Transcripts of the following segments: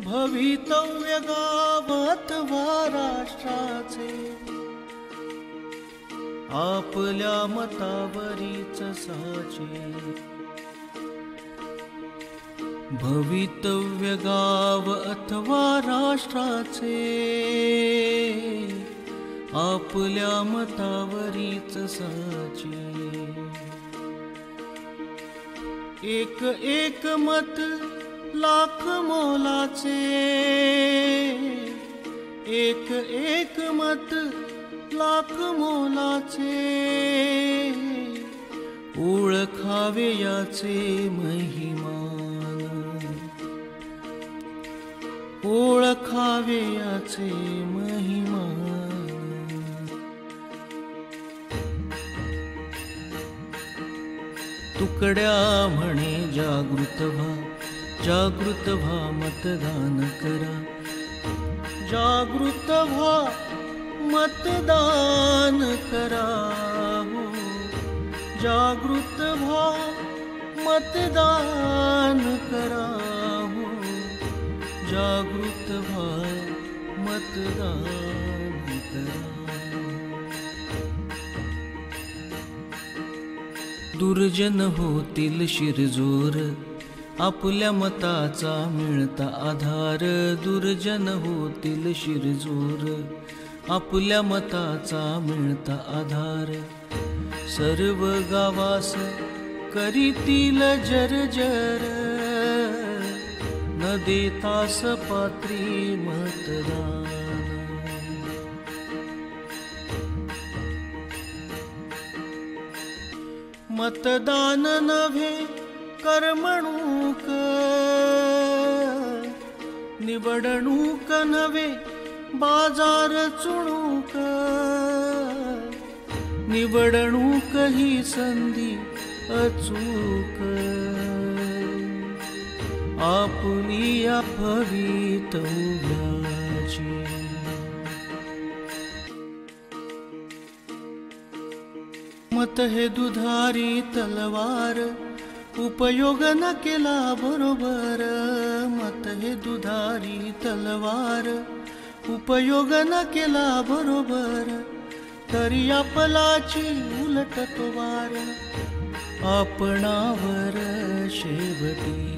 भवितव्य गावात वा राष्ट्राचे आपल्या मतावरीच साचे भवितव्य गाव अथवा राष्ट्राचे आपल्या मतावरीच साचे एक एक मत लाख मोलाचे एक एक मत लाख मोलाचे ओळखावे याचे महिमान ओळखावे याचे महिमान तुकड्या म्हणे जागृत व्हा मतदान करा जागृत व्हा मतदान करा हो जागृत व्हा मतदान करा हो जागृत व्हा मतदान करा दुर्जन होतील शिरजोर आपल्या मताचा मिळता आधार दुर्जन होतील शिरजोर आपल्या मताचा मिळता आधार सर्व गावास करीतील जर्जर न देतास पात्री मतदान मतदान नव्हे कर्मणूक निवडणूक नव्हे बाजार चुणूक निवडणूक ही संधी अचूक आपुलिया भवितव्याची मत हे दुधारी तलवार उपयोग न केला बरोबर मत हे दुधारी तलवार उपयोग न केला बरोबर तरी आपलाची उलट तो वार आपणावर शेवटी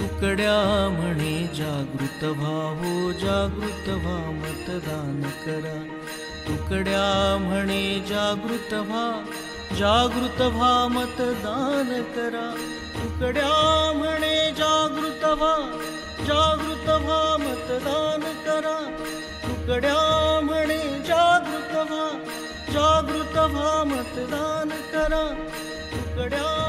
तुकड्या म्हणे जागृत व्हा हो जागृत व्हा मतदान करा तुकड्या म्हणे जागृत व्हा मतदान करा तुकड्या म्हणे जागृत व्हा मतदान करा तुकड्या म्हणे जागृत व्हा मतदान करा तुकड्या